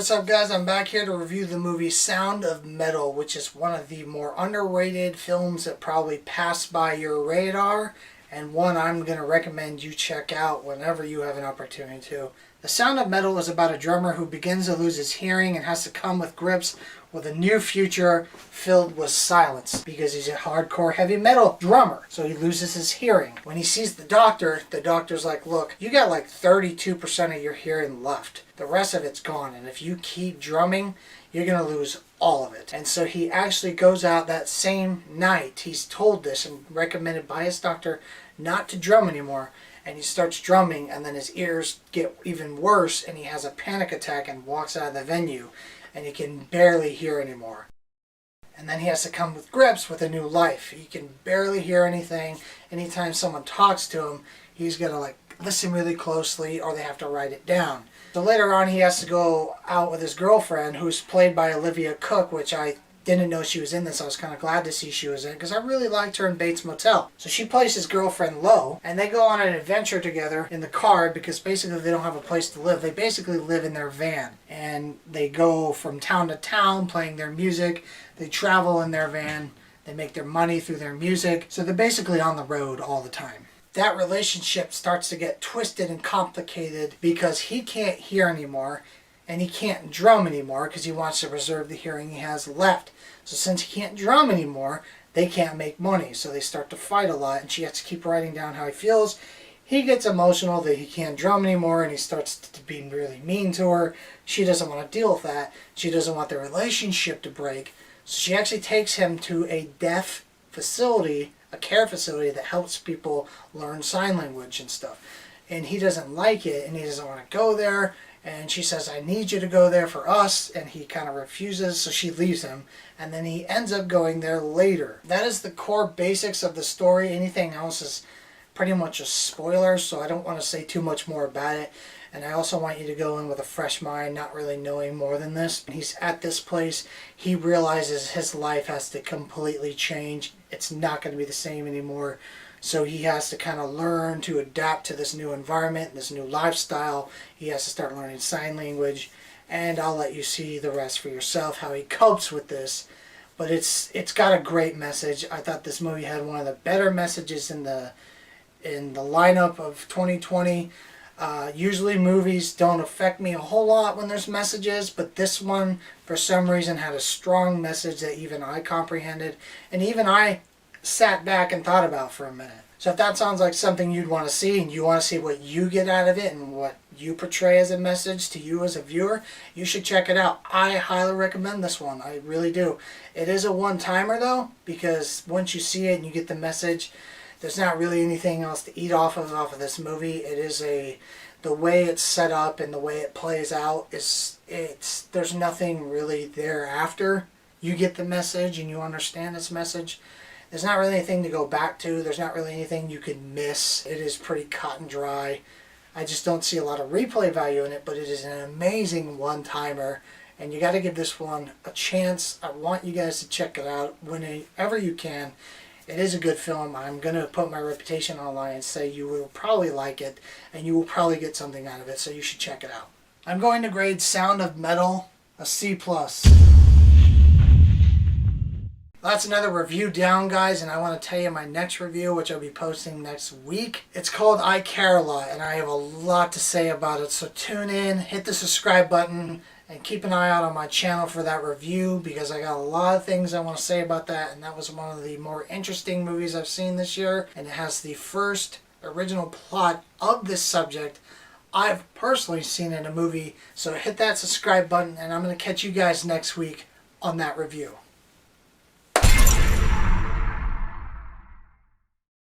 What's up guys, I'm back here to review the movie Sound of Metal, which is one of the more underrated films that probably passed by your radar, and one I'm going to recommend you check out whenever you have an opportunity to. The Sound of Metal is about a drummer who begins to lose his hearing and has to come with grips with a new future filled with silence because he's a hardcore heavy metal drummer, so he loses his hearing. When he sees the doctor's like, look, you got like 32% of your hearing left. The rest of it's gone, and if you keep drumming, you're going to lose all of it. And so he actually goes out that same night. He's told this and recommended by his doctor not to drum anymore. And he starts drumming, and then his ears get even worse, and he has a panic attack and walks out of the venue, and he can barely hear anymore. And then he has to come with grips with a new life. He can barely hear anything. Anytime someone talks to him, he's going to like listen really closely, or they have to write it down. So later on, he has to go out with his girlfriend, who's played by Olivia Cooke, which I didn't know she was in this. I was kind of glad to see she was in it because I really liked her in Bates Motel. So she plays his girlfriend Lo, and they go on an adventure together in the car because basically they don't have a place to live. They basically live in their van, and they go from town to town playing their music. They travel in their van. They make their money through their music. So they're basically on the road all the time. That relationship starts to get twisted and complicated because he can't hear anymore. And he can't drum anymore because he wants to preserve the hearing he has left. So since he can't drum anymore, they can't make money. So they start to fight a lot, and she has to keep writing down how he feels. He gets emotional that he can't drum anymore, and he starts to be really mean to her. She doesn't want to deal with that. She doesn't want the relationship to break. So she actually takes him to a deaf facility, a care facility that helps people learn sign language and stuff. And he doesn't like it, and he doesn't want to go there. And she says, I need you to go there for us. And he kind of refuses, so she leaves him. And then he ends up going there later. That is the core basics of the story. Anything else is pretty much a spoiler, so I don't want to say too much more about it. And I also want you to go in with a fresh mind, not really knowing more than this. He's at this place. He realizes his life has to completely change. It's not going to be the same anymore. So he has to kind of learn to adapt to this new environment, this new lifestyle. He has to start learning sign language. And I'll let you see the rest for yourself, how he copes with this. But it's got a great message. I thought this movie had one of the better messages in the lineup of 2020. Usually movies don't affect me a whole lot when there's messages, but this one, for some reason, had a strong message that even I comprehended. And even I sat back and thought about for a minute. So if that sounds like something you'd want to see, and you want to see what you get out of it and what you portray as a message to you as a viewer, you should check it out. I highly recommend this one. I really do. It is a one-timer though, because once you see it and you get the message, there's not really anything else to eat off of this movie. It is the way it's set up and the way it plays out there's nothing really thereafter. You get the message and you understand its message. There's not really anything to go back to. There's not really anything you could miss. It is pretty cut and dry. I just don't see a lot of replay value in it, but it is an amazing one-timer, and you got to give this one a chance. I want you guys to check it out whenever you can. It is a good film. I'm going to put my reputation online and say you will probably like it, and you will probably get something out of it, so you should check it out. I'm going to grade Sound of Metal a C+. That's another review down, guys, and I want to tell you my next review, which I'll be posting next week. It's called I Care a Lot, and I have a lot to say about it, so tune in, hit the subscribe button, and keep an eye out on my channel for that review, because I got a lot of things I want to say about that, and that was one of the more interesting movies I've seen this year, and it has the first original plot of this subject I've personally seen in a movie. So hit that subscribe button, and I'm going to catch you guys next week on that review.